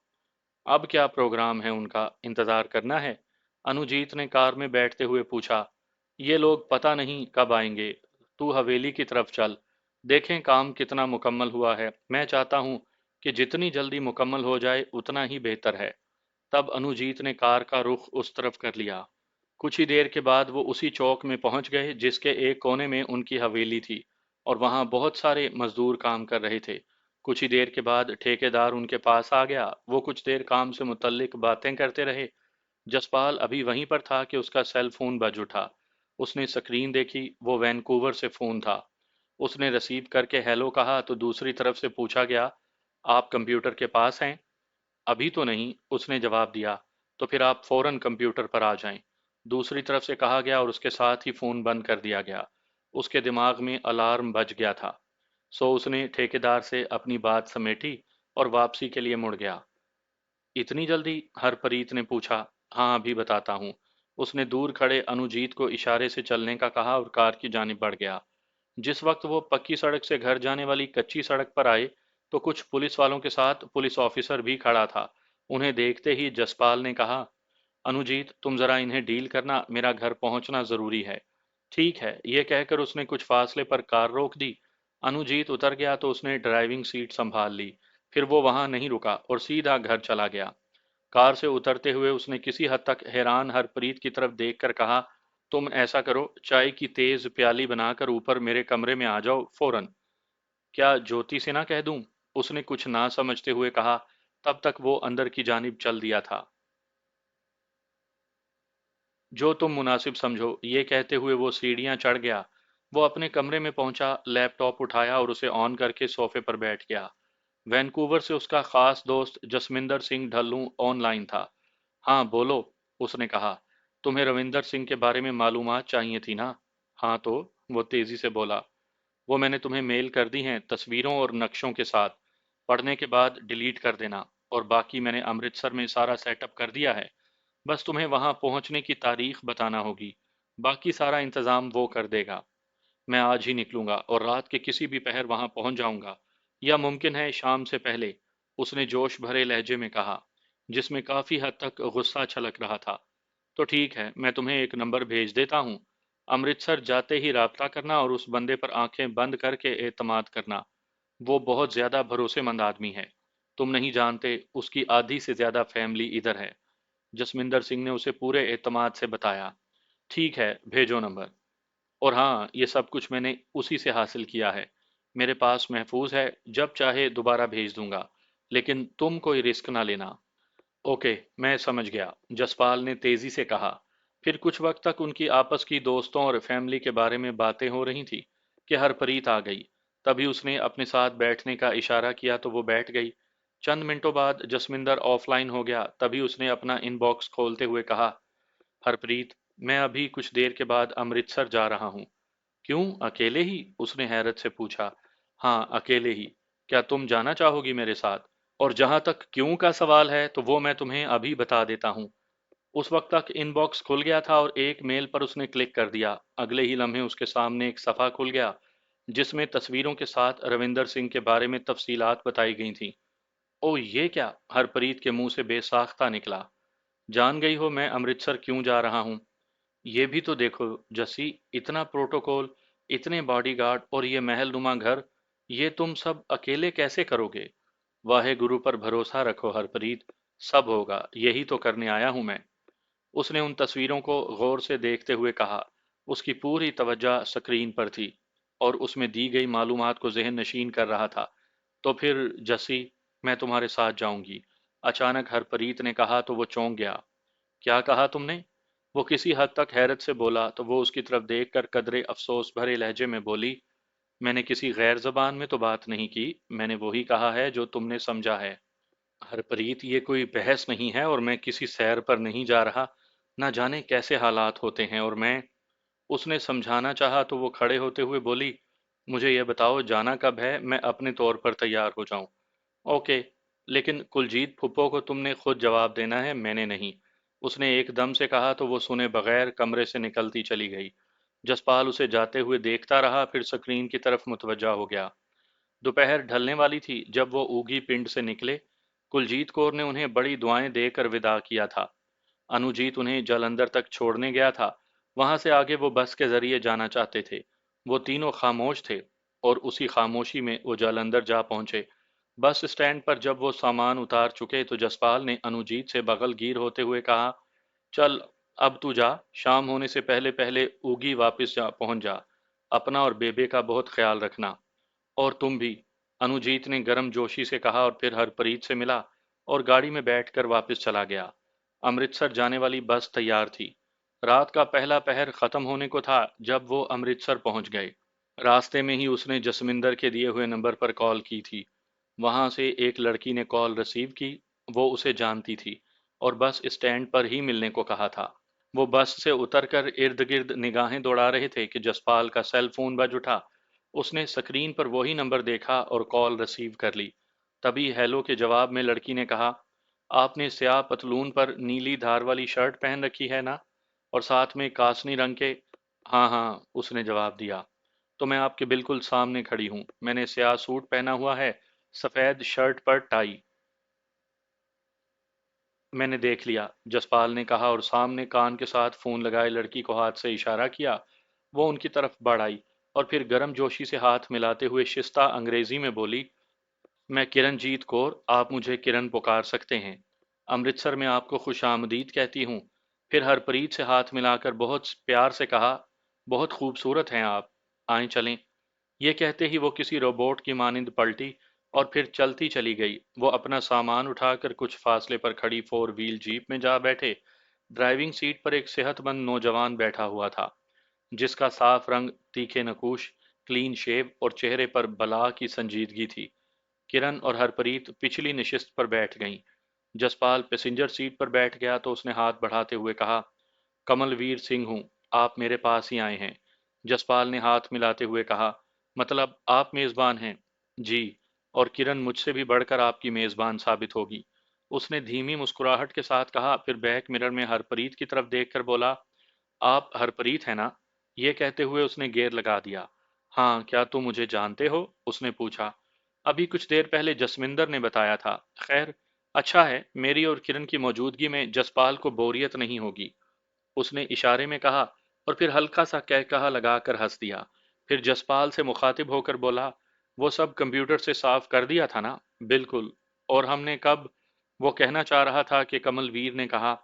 Speaker 1: अब क्या प्रोग्राम है उनका, इंतजार करना है? अनुजीत ने कार में बैठते हुए पूछा। ये लोग पता नहीं कब आएंगे। तू हवेली की तरफ चल, देखें काम कितना मुकम्मल हुआ है। मैं चाहता हूँ कि जितनी जल्दी मुकम्मल हो जाए उतना ही बेहतर है। तब अनुजीत ने कार का रुख उस तरफ कर लिया। कुछ ही देर के बाद वो उसी चौक में पहुंच गए जिसके एक कोने में उनकी हवेली थी, और वहां बहुत सारे मजदूर काम कर रहे थे। कुछ ही देर के बाद ठेकेदार उनके पास आ गया। वो कुछ देर काम से मुतल्लिक बातें करते रहे। जसपाल अभी वहीं पर था कि उसका सेल फोन बज उठा। उसने स्क्रीन देखी, वो वैनकूवर से फोन था। उसने रिसीव करके हेलो कहा तो दूसरी तरफ से पूछा गया, आप कंप्यूटर के पास हैं? अभी तो नहीं, उसने जवाब दिया। तो फिर आप फौरन कंप्यूटर पर आ जाएं, दूसरी तरफ से कहा गया, और उसके साथ ही फोन बंद कर दिया गया। उसके दिमाग में अलार्म बज गया था। सो उसने ठेकेदार से अपनी बात समेटी और वापसी के लिए मुड़ गया। इतनी जल्दी? हरप्रीत ने पूछा। हाँ, अभी बताता हूँ। उसने दूर खड़े अनुजीत को इशारे से चलने का कहा और कार की जानिब बढ़ गया। जिस वक्त वो पक्की सड़क से घर जाने वाली कच्ची सड़क पर आए, तो कुछ पुलिस वालों के साथ पुलिस ऑफिसर भी खड़ा था। उन्हें देखते ही जसपाल ने कहा, अनुजीत, तुम जरा इन्हें डील करना, मेरा घर पहुंचना जरूरी है। ठीक है, ये कहकर उसने कुछ फासले पर कार रोक दी। अनुजीत उतर गया तो उसने ड्राइविंग सीट संभाल ली। फिर वो वहां नहीं रुका और सीधा घर चला गया। कार से उतरते हुए उसने किसी हद तक हैरान हरप्रीत की तरफ देखकर कहा, तुम ऐसा करो, चाय की तेज प्याली बनाकर ऊपर मेरे कमरे में आ जाओ फौरन। क्या ज्योति से ना कह दूं? उसने कुछ ना समझते हुए कहा। तब तक वो अंदर की जानिब चल दिया था। जो तुम मुनासिब समझो, ये कहते हुए वो सीढ़ियां चढ़ गया। वो अपने कमरे में पहुंचा, लैपटॉप उठाया और उसे ऑन करके सोफे पर बैठ गया। वैंकूवर से उसका खास दोस्त जसमिंदर सिंह ढल्लू ऑनलाइन था। हाँ बोलो, उसने कहा। तुम्हें रविंदर सिंह के बारे में मालूमात चाहिए थी ना? हाँ तो, वो तेजी से बोला। वो मैंने तुम्हें मेल कर दी हैं, तस्वीरों और नक्शों के साथ। पढ़ने के बाद डिलीट कर देना। और बाकी मैंने अमृतसर में सारा सेटअप कर दिया है। बस तुम्हें वहां पहुंचने की तारीख बताना होगी। बाकी सारा इंतजाम वो कर देगा। मैं आज ही निकलूंगा और रात के किसी भी पहर वहां पहुंच जाऊंगा, या मुमकिन है शाम से पहले, उसने जोश भरे लहजे में कहा, जिसमें काफी हद तक गुस्सा छलक रहा था। तो ठीक है, मैं तुम्हें एक नंबर भेज देता हूँ। अमृतसर जाते ही राब्ता करना और उस बंदे पर आंखें बंद करके एतमाद करना। वो बहुत ज्यादा भरोसेमंद आदमी है। तुम नहीं जानते, उसकी आधी से ज्यादा फैमिली इधर है। जसमिंदर सिंह ने उसे पूरे एतमाद से बताया। ठीक है, भेजो नंबर। और हाँ, ये सब कुछ मैंने उसी से हासिल किया है। मेरे पास महफूज है, जब चाहे दोबारा भेज दूंगा। लेकिन तुम कोई रिस्क ना लेना। ओके, मैं समझ गया, जसपाल ने तेजी से कहा। फिर कुछ वक्त तक उनकी आपस की दोस्तों और फैमिली के बारे में बातें हो रही थी कि हरप्रीत आ गई। तभी उसने अपने साथ बैठने का इशारा किया तो वो बैठ गई। चंद मिनटों बाद जसमिंदर ऑफलाइन हो गया, तभी उसने अपना इनबॉक्स खोलते हुए कहा, हरप्रीत, मैं अभी कुछ देर के बाद अमृतसर जा रहा हूँ। क्यों, अकेले ही? उसने हैरत से पूछा। हाँ, अकेले ही। क्या तुम जाना चाहोगी मेरे साथ? और जहां तक क्यों का सवाल है तो वो मैं तुम्हें अभी बता देता हूँ। उस वक्त तक इनबॉक्स खुल गया था और एक मेल पर उसने क्लिक कर दिया। अगले ही लम्हे उसके सामने एक सफ़ा खुल गया, जिसमें तस्वीरों के साथ रविंदर सिंह के बारे में तफसीलात बताई गई थीं। ओ ये क्या? हरप्रीत के मुंह से बेसाख्ता निकला। जान गई हो मैं अमृतसर क्यों जा रहा हूँ? ये भी तो देखो जसी, इतना प्रोटोकॉल, इतने बॉडीगार्ड और ये महलनुमा घर, ये तुम सब अकेले कैसे करोगे? वाहे गुरु पर भरोसा रखो हरप्रीत, सब होगा, यही तो करने आया हूं मैं। उसने उन तस्वीरों को गौर से देखते हुए कहा। उसकी पूरी तवज्जो स्क्रीन पर थी और उसमें दी गई मालूमात को जहन नशीन कर रहा था। तो फिर जसी, मैं तुम्हारे साथ जाऊंगी, अचानक हरप्रीत ने कहा तो वो चौंक गया। क्या कहा तुमने? वो किसी हद तक हैरत से बोला तो वो उसकी तरफ देखकर कदरे अफसोस भरे लहजे में बोली, मैंने किसी गैर जबान में तो बात नहीं की, मैंने वही कहा है जो तुमने समझा है। हरप्रीत, ये कोई बहस नहीं है और मैं किसी सैर पर नहीं जा रहा। ना जाने कैसे हालात होते हैं और मैं। उसने समझाना चाहा तो वो खड़े होते हुए बोली, मुझे ये बताओ जाना कब है, मैं अपने तौर पर तैयार हो जाऊं। ओके, लेकिन कुलजीत फूफो को तुमने खुद जवाब देना है, मैंने नहीं। उसने एकदम से कहा तो वो सुने बगैर कमरे से निकलती चली गई। जसपाल उसे जाते हुए देखता रहा, फिर स्क्रीन की तरफ मुतवज्जा हो गया। दोपहर ढलने वाली थी जब वो ऊगी पिंड से निकले। कुलजीत कौर ने उन्हें बड़ी दुआएं देकर विदा किया था। अनुजीत उन्हें जालंधर तक छोड़ने गया था। वहां से आगे वो बस के जरिए जाना चाहते थे। वो तीनों खामोश थे और उसी खामोशी में वो जालंधर जा पहुंचे। बस स्टैंड पर जब वो सामान उतार चुके तो जसपाल ने अनुजीत से बगलगीर होते हुए कहा, चल, अब तू जा, शाम होने से पहले पहले उगी वापस जा पहुंच जा। अपना और बेबे का बहुत ख्याल रखना। और तुम भी, अनुजीत ने गर्म जोशी से कहा और फिर हरप्रीत से मिला और गाड़ी में बैठकर वापस चला गया। अमृतसर जाने वाली बस तैयार थी। रात का पहला पहर खत्म होने को था जब वो अमृतसर पहुंच गए। रास्ते में ही उसने जसमिंदर के दिए हुए नंबर पर कॉल की थी। वहां से एक लड़की ने कॉल रिसीव की। वो उसे जानती थी और बस स्टैंड पर ही मिलने को कहा था। वो बस से उतरकर इर्द गिर्द निगाहें दौड़ा रहे थे कि जसपाल का सेल फोन बज उठा। उसने स्क्रीन पर वही नंबर देखा और कॉल रिसीव कर ली। तभी हेलो के जवाब में लड़की ने कहा, आपने स्याह पतलून पर नीली धार वाली शर्ट पहन रखी है ना? और साथ में कासनी रंग के। हाँ हाँ, उसने जवाब दिया। तो मैं आपके बिल्कुल सामने खड़ी हूँ, मैंने स्याह सूट पहना हुआ है, सफेद शर्ट पर टाई। मैंने देख लिया, जसपाल ने कहा और सामने कान के साथ फोन लगाए लड़की को हाथ से इशारा किया। वो उनकी तरफ बढ़ आई और फिर गर्म जोशी से हाथ मिलाते हुए शिस्ता अंग्रेजी में बोली, मैं किरणजीत कौर, आप मुझे किरण पुकार सकते हैं। अमृतसर में आपको खुशामदीद कहती हूँ। फिर हरप्रीत से हाथ मिलाकर बहुत प्यार से कहा, बहुत खूबसूरत हैं आप, आए चलें। ये कहते ही वो किसी रोबोट की मानिंद पलटी और फिर चलती चली गई। वो अपना सामान उठाकर कुछ फासले पर खड़ी फोर व्हील जीप में जा बैठे। ड्राइविंग सीट पर एक सेहतमंद नौजवान बैठा हुआ था, जिसका साफ रंग, तीखे नकूश, क्लीन शेव और चेहरे पर बला की संजीदगी थी। किरण और हरप्रीत पिछली नशिस्त पर बैठ गईं। जसपाल पैसेंजर सीट पर बैठ गया तो उसने हाथ बढ़ाते हुए कहा, कमलवीर सिंह हूँ, आप मेरे पास ही आए हैं। जसपाल ने हाथ मिलाते हुए कहा, मतलब आप मेज़बान हैं? जी, और किरण मुझसे भी बढ़कर आपकी मेज़बान साबित होगी। उसने धीमी मुस्कुराहट के साथ कहा, फिर बैक मिरर में हरप्रीत की तरफ देखकर बोला, आप हरप्रीत हैं ना? ये कहते हुए उसने गेयर लगा दिया। हाँ, क्या तुम मुझे जानते हो? उसने पूछा। अभी कुछ देर पहले जसविंदर ने बताया था। खैर, अच्छा है, मेरी और किरण की मौजूदगी में जसपाल को बोरियत नहीं होगी। उसने इशारे में कहा और फिर हल्का सा कहकहा लगाकर हंस दिया। फिर जसपाल से मुखातिब होकर बोला, वो सब कंप्यूटर से साफ कर दिया था ना? बिल्कुल। और हमने कब? वो कहना चाह रहा था कि कमलवीर ने कहा,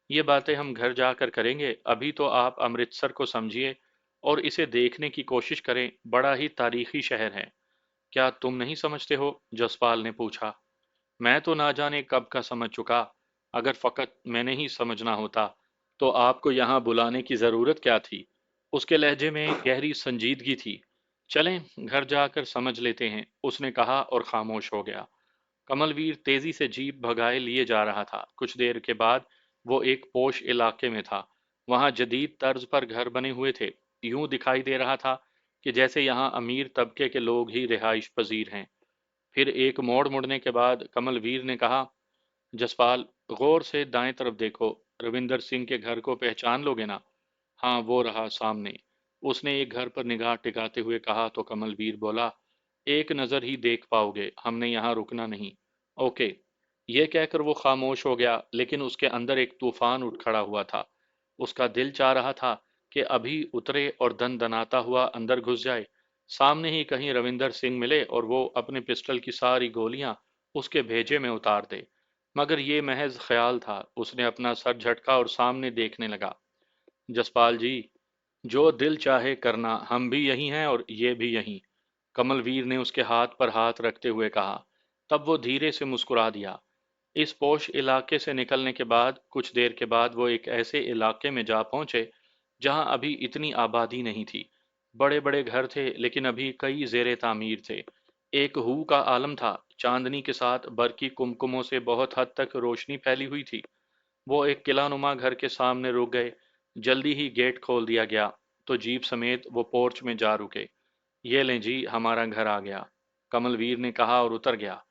Speaker 1: ये बातें हम घर जाकर करेंगे, अभी तो आप अमृतसर को समझिए और इसे देखने की कोशिश करें, बड़ा ही तारीखी शहर है। क्या तुम नहीं समझते हो? जसपाल ने पूछा। मैं तो ना जाने कब का समझ चुका। अगर फकत मैंने ही समझना होता तो आपको यहाँ बुलाने की जरूरत क्या थी? उसके लहजे में गहरी संजीदगी थी। चलें, घर जाकर समझ लेते हैं, उसने कहा और खामोश हो गया। कमलवीर तेजी से जीप भगाए लिए जा रहा था। कुछ देर के बाद वो एक पोश इलाके में था। वहां जदीद तर्ज पर घर बने हुए थे। यूं दिखाई दे रहा था कि जैसे यहाँ अमीर तबके के लोग ही रिहाइश पजीर हैं। फिर एक मोड़ मुड़ने के बाद कमलवीर ने कहा, जसपाल, गौर से दाएं तरफ देखो, रविंदर सिंह के घर को पहचान लोगे ना? हाँ, वो रहा सामने। उसने एक घर पर निगाह टिकाते हुए कहा तो कमलवीर बोला, एक नज़र ही देख पाओगे, हमने यहाँ रुकना नहीं। ओके। ये कहकर वो खामोश हो गया, लेकिन उसके अंदर एक तूफान उठ खड़ा हुआ था। उसका दिल चाह रहा था कि अभी उतरे और दन दनाता हुआ अंदर घुस जाए। सामने ही कहीं रविंदर सिंह मिले और वो अपने पिस्टल की सारी गोलियां उसके भेजे में उतार दे। मगर ये महज ख्याल था। उसने अपना सर झटका और सामने देखने लगा। जसपाल जी, जो दिल चाहे करना, हम भी यही हैं और ये भी यहीं। कमलवीर ने उसके हाथ पर हाथ रखते हुए कहा। तब वो धीरे से मुस्कुरा दिया। इस पोश इलाके से निकलने के बाद कुछ देर के बाद वो एक ऐसे इलाके में जा पहुंचे जहां अभी इतनी आबादी नहीं थी। बड़े बड़े घर थे, लेकिन अभी कई जेरे तामीर थे। एक हू का आलम था। चांदनी के साथ बरकी कुमकुमों से बहुत हद तक रोशनी फैली हुई थी। वो एक किलानुमा घर के सामने रुक गए। जल्दी ही गेट खोल दिया गया तो जीप समेत वो पोर्च में जा रुके। ये लें जी, हमारा घर आ गया, कमलवीर ने कहा और उतर गया।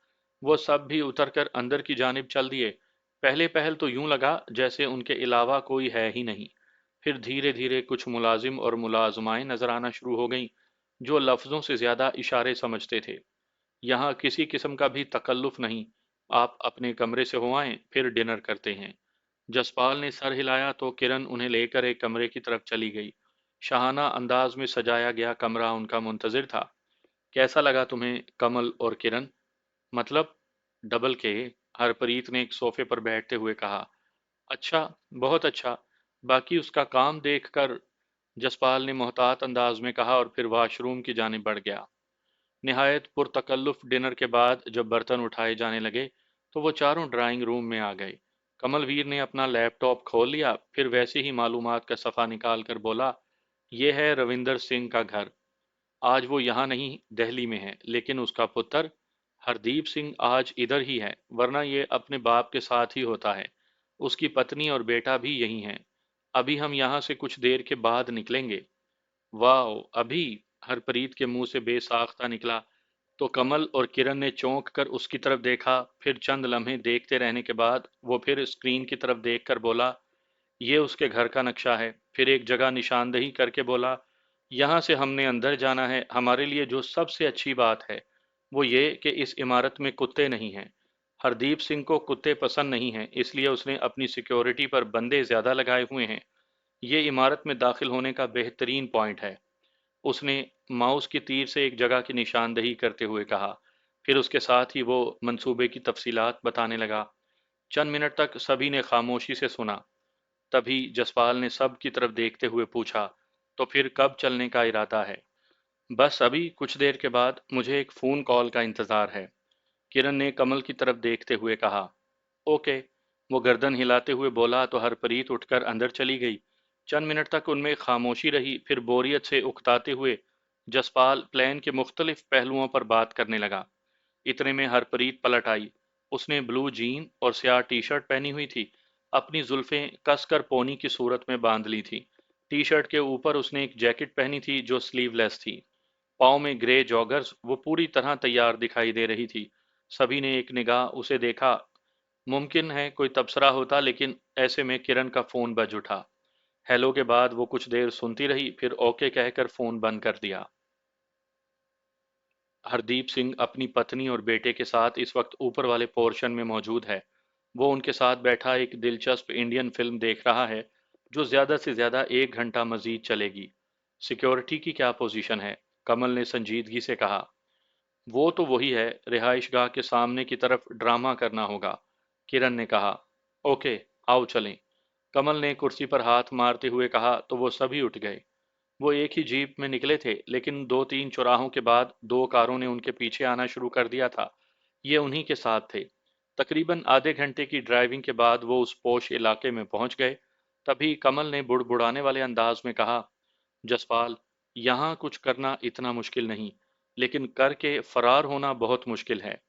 Speaker 1: वो सब भी उतरकर अंदर की जानिब चल दिए। पहले पहल तो यूं लगा जैसे उनके अलावा कोई है ही नहीं। फिर धीरे धीरे कुछ मुलाजिम और मुलाजमाएं नजर आना शुरू हो गईं, जो लफ्जों से ज्यादा इशारे समझते थे। यहाँ किसी किस्म का भी तकल्लुफ नहीं, आप अपने कमरे से हो आएं, फिर डिनर करते हैं। जसपाल ने सर हिलाया तो किरण उन्हें लेकर एक कमरे की तरफ चली गई। शाहाना अंदाज में सजाया गया कमरा उनका मुंतजिर था। कैसा लगा तुम्हें, कमल और किरण? मतलब, डबल के, हरप्रीत ने एक सोफे पर बैठते हुए कहा। अच्छा, बहुत अच्छा। बाकी उसका काम देखकर, जसपाल ने मोहतात अंदाज में कहा और फिर वॉशरूम की जानिब बढ़ गया। निहायत पुरतकल्लुफ डिनर के बाद जब बर्तन उठाए जाने लगे तो वो चारों ड्राइंग रूम में आ गए। कमलवीर ने अपना लैपटॉप खोल लिया, फिर वैसे ही मालूमात का सफ़ा निकाल कर बोला, ये है रविंदर सिंह का घर। आज वो यहाँ नहीं, दिल्ली में है, लेकिन उसका पुत्र हरदीप सिंह आज इधर ही है, वरना ये अपने बाप के साथ ही होता है। उसकी पत्नी और बेटा भी यही हैं। अभी हम यहाँ से कुछ देर के बाद निकलेंगे। वाह, अभी? हरप्रीत के मुंह से बेसाख्ता निकला तो कमल और किरण ने चौंक कर उसकी तरफ देखा। फिर चंद लम्हे देखते रहने के बाद वो फिर स्क्रीन की तरफ देखकर बोला, ये उसके घर का नक्शा है। फिर एक जगह निशानदही करके बोला, यहाँ से हमने अंदर जाना है। हमारे लिए जो सबसे अच्छी बात है वो ये कि इस इमारत में कुत्ते नहीं हैं। हरदीप सिंह को कुत्ते पसंद नहीं हैं, इसलिए उसने अपनी सिक्योरिटी पर बंदे ज्यादा लगाए हुए हैं। ये इमारत में दाखिल होने का बेहतरीन पॉइंट है। उसने माउस की तीर से एक जगह की निशानदही करते हुए कहा। फिर उसके साथ ही वो मंसूबे की तफसीलात बताने लगा। चंद मिनट तक सभी ने खामोशी से सुना। तभी जसपाल ने सब की तरफ देखते हुए पूछा, तो फिर कब चलने का इरादा है? बस अभी कुछ देर के बाद, मुझे एक फ़ोन कॉल का इंतज़ार है, किरण ने कमल की तरफ देखते हुए कहा। ओके। वो गर्दन हिलाते हुए बोला तो हरप्रीत उठकर अंदर चली गई। चंद मिनट तक उनमें खामोशी रही, फिर बोरियत से उकताते हुए जसपाल प्लान के मुख्तलिफ पहलुओं पर बात करने लगा। इतने में हरप्रीत पलट आई। उसने ब्लू जीन और स्याह टी शर्ट पहनी हुई थी। अपनी जुल्फें कसकर पोनी की सूरत में बांध ली थी। टी शर्ट के ऊपर उसने एक जैकेट पहनी थी जो स्लीवलेस थी। पाँव में ग्रे जॉगर्स। वो पूरी तरह तैयार दिखाई दे रही थी। सभी ने एक निगाह उसे देखा। मुमकिन है कोई तबसरा होता, लेकिन ऐसे में किरण का फोन बज उठा। हेलो के बाद वो कुछ देर सुनती रही, फिर ओके कहकर फोन बंद कर दिया। हरदीप सिंह अपनी पत्नी और बेटे के साथ इस वक्त ऊपर वाले पोर्शन में मौजूद है। वो उनके साथ बैठा एक दिलचस्प इंडियन फिल्म देख रहा है जो ज्यादा से ज्यादा 1 घंटा मजीद चलेगी। सिक्योरिटी की क्या पोजीशन है? कमल ने संजीदगी से कहा। वो तो वही है, रिहाइशगाह के सामने की तरफ ड्रामा करना होगा, किरण ने कहा। ओके, आओ चलें, कमल ने कुर्सी पर हाथ मारते हुए कहा तो वो सभी उठ गए। वो एक ही जीप में निकले थे, लेकिन 2-3 चौराहों के बाद 2 कारों ने उनके पीछे आना शुरू कर दिया था। ये उन्हीं के साथ थे। तकरीबन आधे घंटे की ड्राइविंग के बाद वो उस पोश इलाके में पहुंच गए। तभी कमल ने बुड़बुड़ाने वाले अंदाज में कहा, जसपाल, यहाँ कुछ करना इतना मुश्किल नहीं, लेकिन करके फरार होना बहुत मुश्किल है।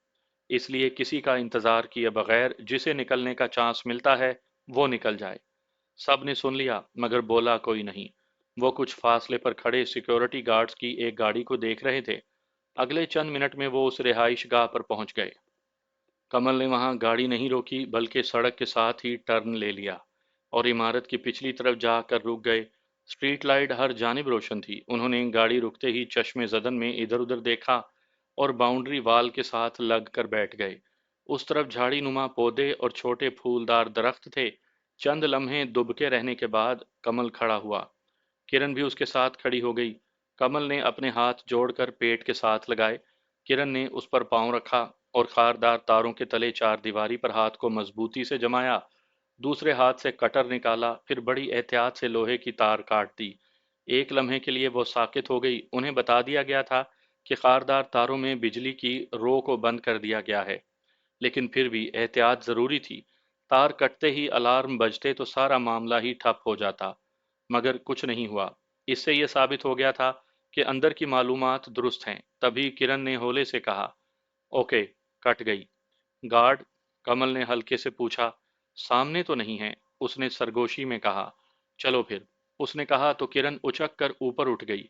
Speaker 1: इसलिए किसी का इंतजार किए बगैर जिसे निकलने का चांस मिलता है वो निकल जाए। सब ने सुन लिया, मगर बोला कोई नहीं। वो कुछ फासले पर खड़े सिक्योरिटी गार्ड्स की एक गाड़ी को देख रहे थे। अगले चंद मिनट में वो उस रिहाइश गाह पर पहुंच गए। कमल ने वहां गाड़ी नहीं रोकी, बल्कि सड़क के साथ ही टर्न ले लिया और इमारत की पिछली तरफ जाकर रुक गए। स्ट्रीट लाइट हर जानिब रोशन थी। उन्होंने गाड़ी रुकते ही चश्मे जदन में इधर उधर देखा और बाउंड्री वाल के साथ लग कर बैठ गए। उस तरफ झाड़ी नुमा पौधे और छोटे फूलदार दरख्त थे। चंद लम्हे दुबके रहने के बाद कमल खड़ा हुआ। किरण भी उसके साथ खड़ी हो गई। कमल ने अपने हाथ जोड़कर पेट के साथ लगाए। किरण ने उस पर पांव रखा और खारदार तारों के तले चार दीवारी पर हाथ को मजबूती से जमाया। दूसरे हाथ से कटर निकाला, फिर बड़ी एहतियात से लोहे की तार काट दी। एक लम्हे के लिए वो साकित हो गई। उन्हें बता दिया गया था कि खारदार तारों में बिजली की रो को बंद कर दिया गया है, लेकिन फिर भी एहतियात जरूरी थी। तार कटते ही अलार्म बजते तो सारा मामला ही ठप हो जाता। मगर कुछ नहीं हुआ। इससे यह साबित हो गया था कि अंदर की मालूमात दुरुस्त हैं। तभी किरण ने होले से कहा, ओके, कट गई। गार्ड? कमल ने हल्के से पूछा। सामने तो नहीं है, उसने सरगोशी में कहा। चलो फिर, उसने कहा तो किरण उचक कर ऊपर उठ गई।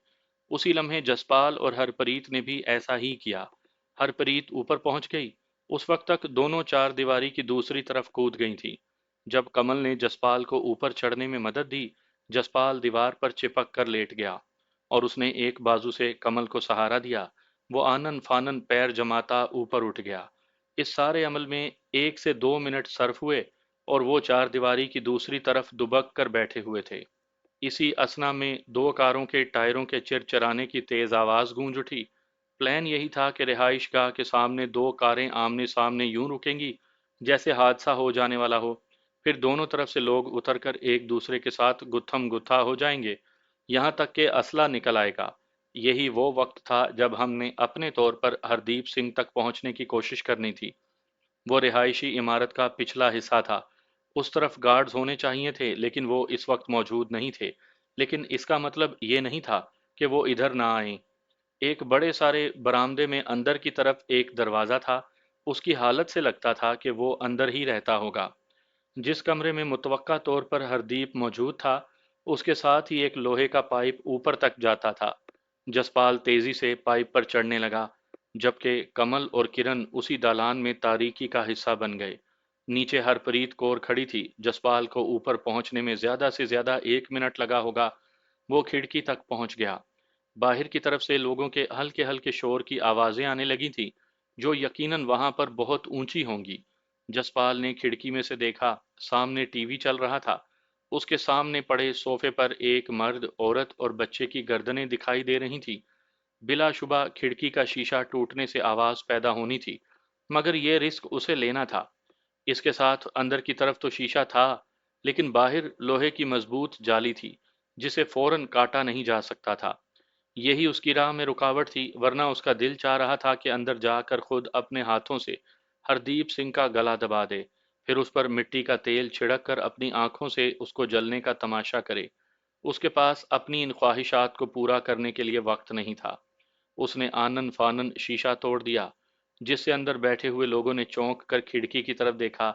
Speaker 1: उसी लम्हे जसपाल और हरप्रीत ने भी ऐसा ही किया। हरप्रीत ऊपर पहुंच गई। उस वक्त तक दोनों चार दीवारी की दूसरी तरफ कूद गई थी। जब कमल ने जसपाल को ऊपर चढ़ने में मदद दी, जसपाल दीवार पर चिपक कर लेट गया और उसने एक बाजू से कमल को सहारा दिया। वो आनन फानन पैर जमाता ऊपर उठ गया। इस सारे अमल में 1 से 2 मिनट सर्फ हुए और वो चार दीवारी की दूसरी तरफ दुबक कर बैठे हुए थे। इसी असना में 2 कारों के टायरों के चिरचराने की तेज आवाज गूंज उठी। प्लान यही था कि रिहाइश गाह के सामने 2 कारें आमने सामने यूं रुकेंगी जैसे हादसा हो जाने वाला हो। फिर दोनों तरफ से लोग उतरकर एक दूसरे के साथ गुत्थम गुत्था हो जाएंगे, यहां तक कि असला निकल आएगा। यही वो वक्त था जब हमने अपने तौर पर हरदीप सिंह तक पहुंचने की कोशिश करनी थी। वो रिहायशी इमारत का पिछला हिस्सा था। उस तरफ गार्ड्स होने चाहिए थे, लेकिन वो इस वक्त मौजूद नहीं थे। लेकिन इसका मतलब ये नहीं था कि वो इधर ना आए। एक बड़े सारे बरामदे में अंदर की तरफ एक दरवाज़ा था। उसकी हालत से लगता था कि वो अंदर ही रहता होगा। जिस कमरे में मुतवक्का तौर पर हरदीप मौजूद था, उसके साथ ही एक लोहे का पाइप ऊपर तक जाता था। जसपाल तेजी से पाइप पर चढ़ने लगा, जबकि कमल और किरण उसी दालान में तारीकी का हिस्सा बन गए। नीचे हरप्रीत कौर खड़ी थी। जसपाल को ऊपर पहुंचने में ज्यादा से ज्यादा 1 मिनट लगा होगा। वो खिड़की तक पहुंच गया। बाहर की तरफ से लोगों के हल्के हल्के शोर की आवाजें आने लगी थी, जो यकीनन वहां पर बहुत ऊंची होंगी। जसपाल ने खिड़की में से देखा, सामने टीवी चल रहा था। उसके सामने पड़े सोफे पर एक मर्द, औरत और बच्चे की गर्दनें दिखाई दे रही थी। बिलाशुबा खिड़की का शीशा टूटने से आवाज पैदा होनी थी, मगर यह रिस्क उसे लेना था। इसके साथ अंदर की तरफ तो शीशा था, लेकिन बाहर लोहे की मजबूत जाली थी, जिसे फौरन काटा नहीं जा सकता था। यही उसकी राह में रुकावट थी, वरना उसका दिल चाह रहा था कि अंदर जाकर खुद अपने हाथों से हरदीप सिंह का गला दबा दे। پھر اس پر مٹی کا تیل چھڑک کر اپنی آنکھوں سے اس کو جلنے کا تماشا کرے۔ اس کے پاس اپنی ان خواہشات کو پورا کرنے کے لیے وقت نہیں تھا۔ اس نے آنن فانن شیشہ توڑ دیا، جس سے اندر بیٹھے ہوئے لوگوں نے چونک کر کھڑکی کی طرف دیکھا۔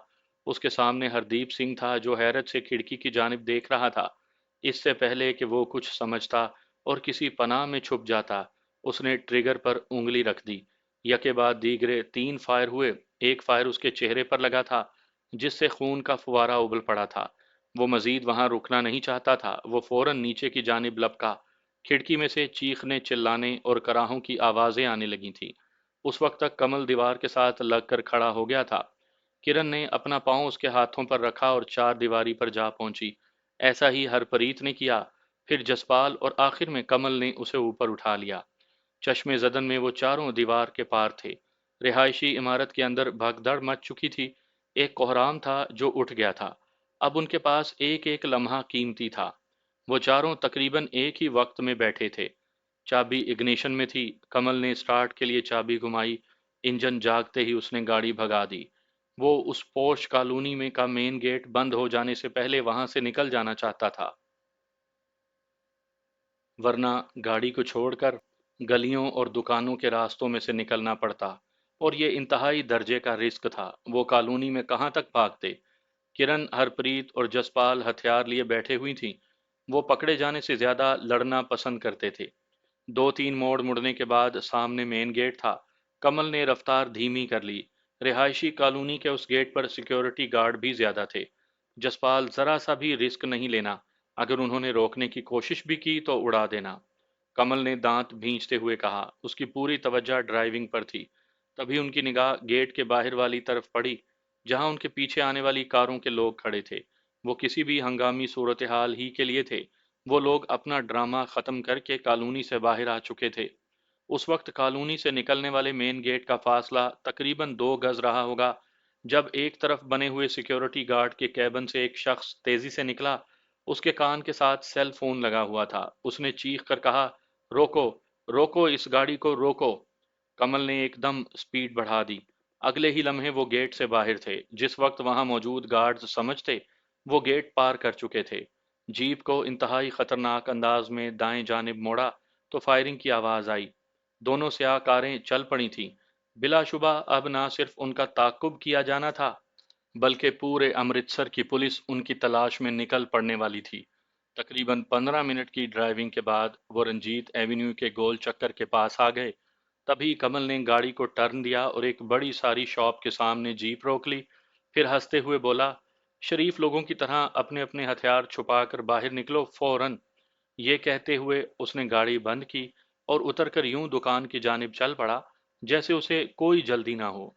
Speaker 1: اس کے سامنے ہردیپ سنگھ تھا، جو حیرت سے کھڑکی کی جانب دیکھ رہا تھا۔ اس سے پہلے کہ وہ کچھ سمجھتا اور کسی پناہ میں چھپ جاتا، اس نے ٹریگر پر انگلی رکھ دی۔ یکے بعد دیگرے 3 فائر ہوئے۔ ایک فائر اس کے چہرے پر لگا تھا، جس سے خون کا فوارہ ابل پڑا تھا۔ وہ مزید وہاں رکنا نہیں چاہتا تھا۔ وہ فوراً نیچے کی جانب لپکا۔ کھڑکی میں سے چیخنے، چلانے اور کراہوں کی آوازیں آنے لگی تھیں۔ اس وقت تک کمل دیوار کے ساتھ لگ کر کھڑا ہو گیا تھا۔ کرن نے اپنا پاؤں اس کے ہاتھوں پر رکھا اور 4 دیواری پر جا پہنچی۔ ایسا ہی ہرپریت نے کیا، پھر جسپال، اور آخر میں کمل نے اسے اوپر اٹھا لیا۔ چشم زدن میں وہ چاروں دیوار کے پار تھے۔ رہائشی عمارت کے اندر بھگدڑ مچ چکی تھی۔ ایک کوہرام تھا جو اٹھ گیا تھا۔ اب ان کے پاس ایک ایک لمحہ قیمتی تھا۔ وہ چاروں تقریباً ایک ہی وقت میں بیٹھے تھے۔ چابی اگنیشن میں تھی۔ کمل نے سٹارٹ کے لیے چابی گھمائی۔ انجن جاگتے ہی اس نے گاڑی بھگا دی۔ وہ اس پوش کالونی میں کا مین گیٹ بند ہو جانے سے پہلے وہاں سے نکل جانا چاہتا تھا، ورنہ گاڑی کو چھوڑ کر گلیوں اور دکانوں کے راستوں میں سے نکلنا پڑتا، اور یہ انتہائی درجے کا رسک تھا۔ وہ کالونی میں کہاں تک بھاگتے؟ کرن، ہرپریت اور جسپال ہتھیار لیے بیٹھے ہوئی تھیں۔ وہ پکڑے جانے سے زیادہ لڑنا پسند کرتے تھے۔ 2-3 موڑ مڑنے کے بعد سامنے مین گیٹ تھا۔ کمل نے رفتار دھیمی کر لی۔ رہائشی کالونی کے اس گیٹ پر سیکیورٹی گارڈ بھی زیادہ تھے۔ جسپال ذرا سا بھی رسک نہیں لینا، اگر انہوں نے روکنے کی کوشش بھی کی تو اڑا دینا۔ کمل نے دانت بھینچتے ہوئے کہا۔ اس کی پوری توجہ ڈرائیونگ پر تھی۔ تبھی ان کی نگاہ گیٹ کے باہر والی طرف پڑی، جہاں ان کے پیچھے آنے والی کاروں کے لوگ کھڑے تھے۔ وہ کسی بھی ہنگامی صورتحال ہی کے لیے تھے۔ وہ لوگ اپنا ڈرامہ ختم کر کے کالونی سے باہر آ چکے تھے۔ اس وقت کالونی سے نکلنے والے مین گیٹ کا فاصلہ تقریباً 2 گز رہا ہوگا، جب ایک طرف بنے ہوئے سیکیورٹی گارڈ کے کیبن سے ایک شخص تیزی سے نکلا۔ اس کے کان کے ساتھ سیل فون لگا ہوا تھا۔ اس نے چیخ کر کہا، روکو، روکو، اس گاڑی کو روکو۔ کمل نے ایک دم سپیڈ بڑھا دی۔ اگلے ہی لمحے وہ گیٹ سے باہر تھے۔ جس وقت وہاں موجود گارڈز سمجھتے وہ گیٹ پار کر چکے تھے۔ جیپ کو انتہائی خطرناک انداز میں دائیں جانب موڑا تو فائرنگ کی آواز آئی۔ دونوں سیاہ کاریں چل پڑی تھیں۔ بلا شبہ اب نہ صرف ان کا تعاقب کیا جانا تھا، بلکہ پورے امرتسر کی پولیس ان کی تلاش میں نکل پڑنے والی تھی۔ تقریباً 15 منٹ کی ڈرائیونگ کے بعد وہ رنجیت ایونیو کے گول چکر کے پاس آ گئے۔ تبھی کمل نے گاڑی کو ٹرن دیا اور ایک بڑی ساری شاپ کے سامنے جیپ روک لی۔ پھر ہنستے ہوئے بولا، شریف لوگوں کی طرح اپنے اپنے ہتھیار چھپا کر باہر نکلو فوراً۔ یہ کہتے ہوئے اس نے گاڑی بند کی اور اتر کر یوں دکان کی جانب چل پڑا جیسے اسے کوئی جلدی نہ ہو۔